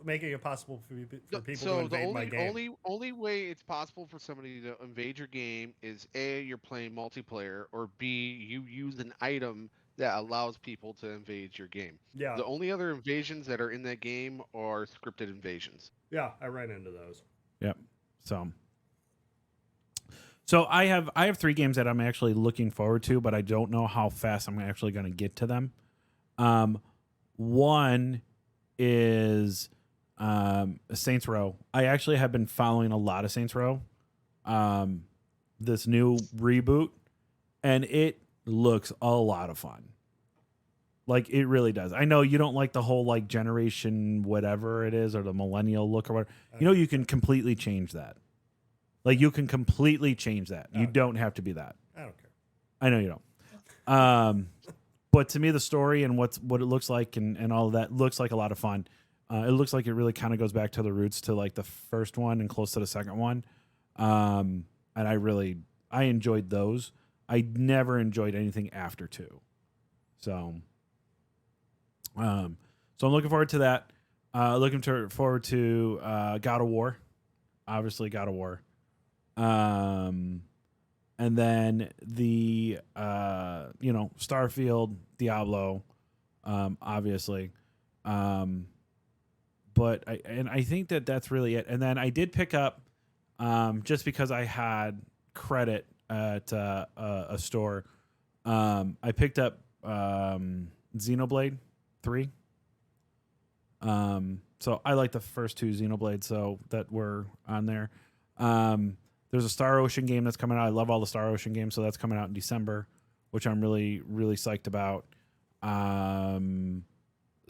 making it possible for people So to the invade my game. only way it's possible for somebody to invade your game is A, you're playing multiplayer, or B, you use an item that allows people to invade your game. Yeah, The only other invasions that are in that game are scripted invasions. yeah, I ran into those. Yep. So I have 3 games that I'm actually looking forward to, but I don't know how fast I'm actually going to get to them. One is Saints Row. I actually have been following a lot of Saints Row, this new reboot, and it looks a lot of fun. Like, it really does. I know you don't like the whole like generation whatever it is, or the millennial look or whatever. You know, you can completely change that. Like, you can completely change that. You don't have to be that. I don't care. I know you don't. But to me, the story and what it looks like and all of that looks like a lot of fun. It looks like it really kind of goes back to the roots, to like the first one and close to the second one. And I enjoyed those. I never enjoyed anything after 2. So I'm looking forward to that. Forward to God of War. Obviously, God of War. And then the Starfield, Diablo, obviously. But I think that's really it. And then I did pick up, just because I had credit at a store, I picked up Xenoblade 3. So I like the first 2 Xenoblades, so that were on there. There's a Star Ocean game that's coming out. I love all the Star Ocean games, so that's coming out in December, which I'm really, really psyched about.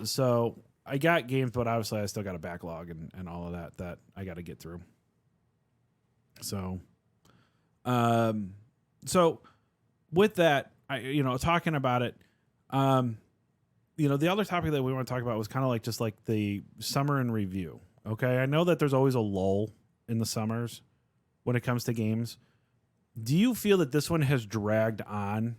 So I got games, but obviously I still got a backlog and all of that I got to get through. So, so with that, talking about it, the other topic that we want to talk about was kind of like just like the summer in review. Okay, I know that there's always a lull in the summers when it comes to games. Do you feel that this one has dragged on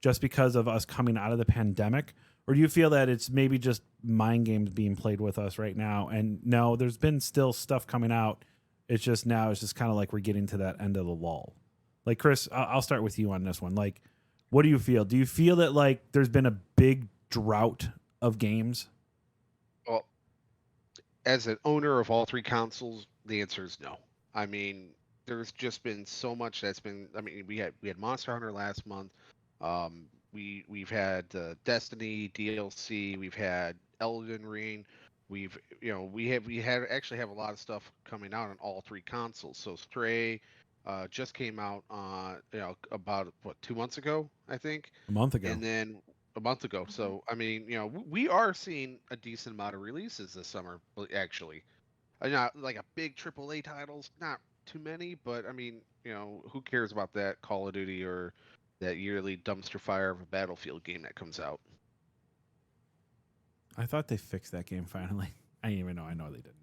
just because of us coming out of the pandemic? Or do you feel that it's maybe just mind games being played with us right now? And no, there's been still stuff coming out. It's just kind of like we're getting to that end of the lull. Like, Chris, I'll start with you on this one. Like, what do you feel? Do you feel that like there's been a big drought of games? Well, as an owner of all 3 consoles, the answer is no. I mean, there's just been so much that's been. I mean, we had Monster Hunter last month. We've had Destiny DLC. We've had Elden Ring. We actually have a lot of stuff coming out on all 3 consoles. So Stray just came out about 2 months ago, I think. A month ago. And then a month ago. So I mean, we are seeing a decent amount of releases this summer, actually. Not like a big AAA titles, not too many, but I mean, who cares about that Call of Duty or that yearly dumpster fire of a Battlefield game that comes out? I thought they fixed that game finally. I didn't even know. I know they didn't.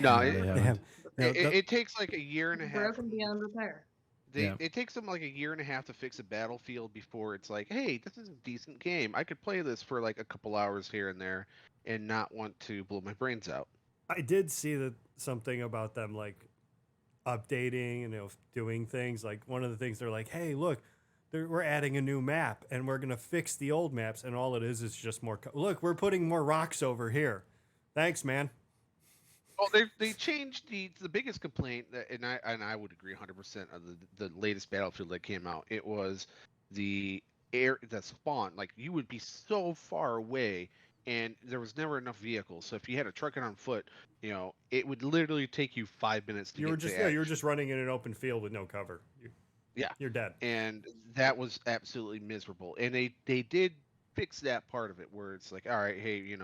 No, they haven't. it takes like a year and a half. Broken beyond repair. It takes them like a year and a half to fix a Battlefield before it's like, hey, this is a decent game. I could play this for like a couple hours here and there and not want to blow my brains out. I did see that something about them like updating and doing things. Like one of the things they're like, hey, look, we're adding a new map and we're gonna fix the old maps, and all it is just more. Look, we're putting more rocks over here. Thanks, man. Well, they changed the biggest complaint, and I would agree 100% of the latest Battlefield that came out. It was the spawn. Like you would be so far away, and there was never enough vehicles. So if you had to truck it on foot, it would literally take you 5 minutes to you get were just to you were just running in an open field with no cover. You're dead. And that was absolutely miserable. And they did fix that part of it where it's like, all right, hey,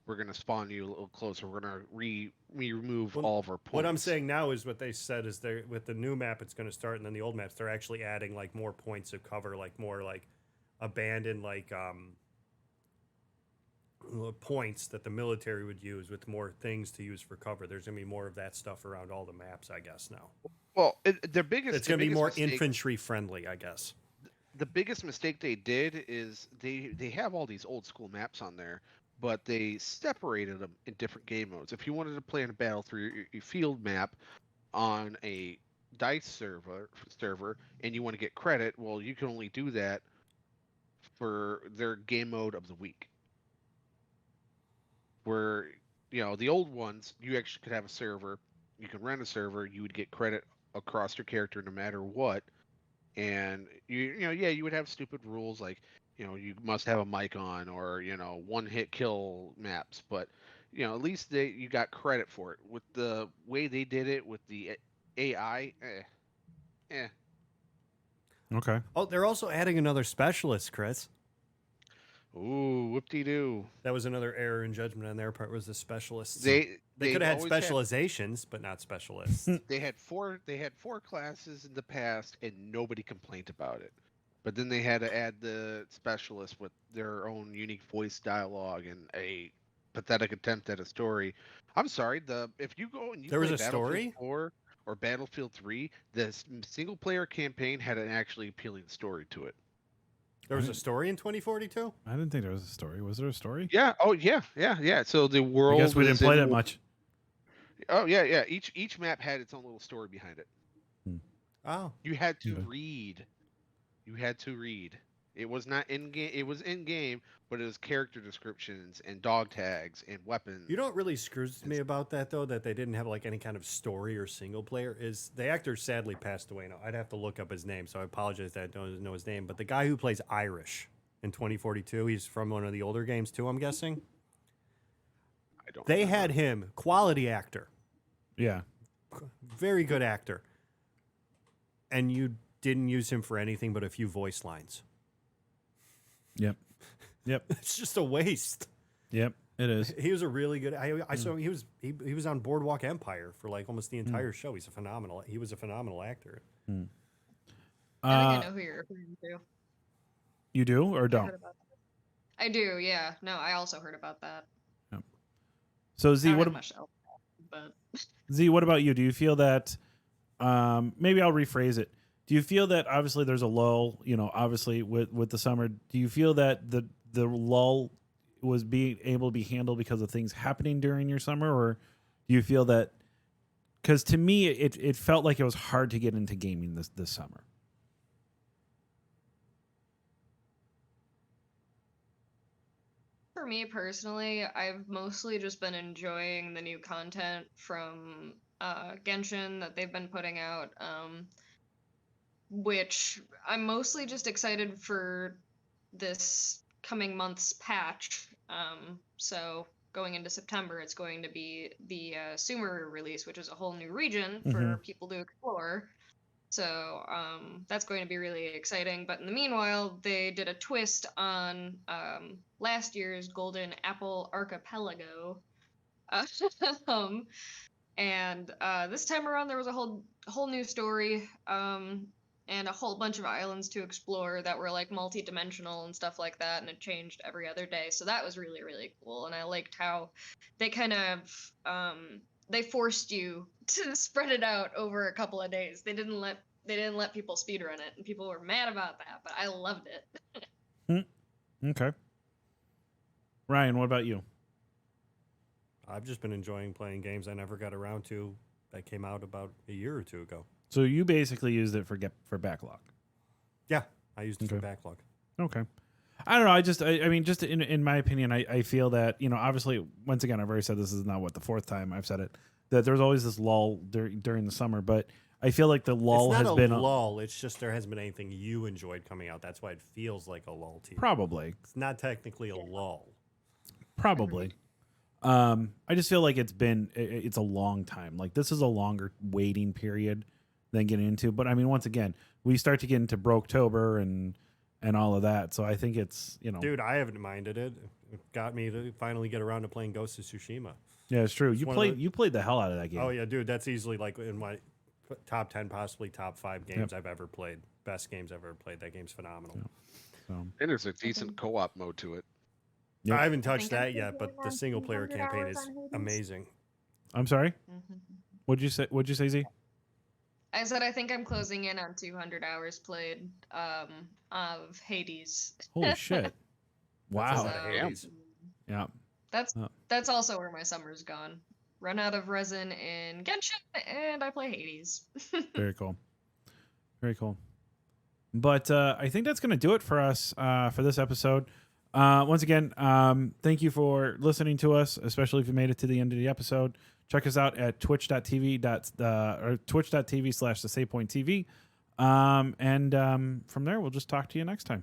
we're gonna spawn you a little closer. We're gonna remove all of our points. What I'm saying now is what they said is they with the new map it's going to start, and then the old maps they're actually adding like more points of cover, like more like abandoned like points that the military would use with more things to use for cover. There's going to be more of that stuff around all the maps, I guess now. Well, it's going to be more infantry friendly, I guess. The biggest mistake they did is they have all these old school maps on there, but they separated them in different game modes. If you wanted to play in a battle through your field map on a dice server and you want to get credit, well, you can only do that for their game mode of the week. Where, the old ones, you actually could have a server, you could rent a server, you would get credit across your character no matter what. And you would have stupid rules like, you must have a mic on, or one hit kill maps, but at least you got credit for it. With the way they did it with the AI, Okay. Oh, they're also adding another specialist, Chris. Ooh, whoop-de-doo. That was another error in judgment on their part, was the specialists. They could have had specializations, but not specialists. They had four classes in the past, and nobody complained about it. But then they had to add the specialists with their own unique voice dialogue and a pathetic attempt at a story. I'm sorry, if you go and you there was play a Battlefield story 4 or Battlefield 3, the single player campaign had an actually appealing story to it. There was a story in 2042? I didn't think there was a story. Was there a story? Yeah. Oh, yeah. So the world. I guess we didn't play that much. Oh, yeah. Each map had its own little story behind it. Oh. You had to read. It was not in game. It was in game, but it was character descriptions and dog tags and weapons. You know what really screws me about that though, that they didn't have like any kind of story or single player, is the actor sadly passed away now. I'd have to look up his name, so I apologize that I don't know his name. But the guy who plays Irish in 2042, he's from one of the older games too, I'm guessing. I don't. They had him, quality actor, Yeah. very good actor, and you didn't use him for anything but a few voice lines. Yep. It's just a waste. Yep. It is. He was a really good. I saw he was on Boardwalk Empire for like almost the entire show. He was a phenomenal actor. I think I know who you're referring to. You do or don't? I do. Yeah. No, I also heard about that. Yep. So Z, what about you? Do you feel that? Maybe I'll rephrase it. Do you feel that obviously there's a lull, obviously with the summer, do you feel that the lull was being able to be handled because of things happening during your summer, or do you feel that, because to me, it felt like it was hard to get into gaming this summer? For me personally, I've mostly just been enjoying the new content from Genshin that they've been putting out. Which I'm mostly just excited for this coming month's patch. So going into September, it's going to be the Sumeru release, which is a whole new region for people to explore. So that's going to be really exciting. But in the meanwhile, they did a twist on last year's Golden Apple Archipelago. And this time around, there was a whole new story. And a whole bunch of islands to explore that were like multi-dimensional and stuff like that, and it changed every other day. So that was really, really cool. And I liked how they kind of they forced you to spread it out over a couple of days. They didn't let they didn't let people speedrun it, and people were mad about that. But I loved it. Okay. Ryan, what about you? I've just been enjoying playing games I never got around to that came out about a year or two ago. So you basically used it for backlog. Yeah, I used it for Okay. backlog. Okay. I don't know. I mean, just in my opinion, I feel that, obviously, once again, I've already said this is not the fourth time I've said it, that there's always this lull during the summer, but I feel like the lull it's not has a been lull. It's just there hasn't been anything you enjoyed coming out. That's why it feels like a lull to you. probably. It's not technically a lull. Probably. I just feel like it's a long time. Like, this is a longer waiting period than getting into. But I mean, once again, we start to get into Broketober and all of that. So I think it's, Dude, I haven't minded it. It got me to finally get around to playing Ghost of Tsushima. yeah, it's true. It's You one of played the hell out of that game. Oh yeah, dude, that's easily like in my top 10, possibly top 5 games I've ever played. Best games I've ever played. That game's phenomenal. So, And there's a decent co-op mode to it. Yep. I haven't I touched think I'm that yet, but the on single player 200 campaign hours is on Hades. amazing. I'm sorry. Mhm. What'd you say, Z? I said I think I'm closing in on 200 hours played of Hades. Holy shit! That's a Wow. lot of Hades. Yeah. That's also where my summer's gone. Run out of resin in Genshin, and I play Hades. Very cool. Very cool. But I think that's going to do it for us for this episode. Once again, thank you for listening to us, especially if you made it to the end of the episode. Check us out at twitch.tv/thesaypointtv. And from there, we'll just talk to you next time.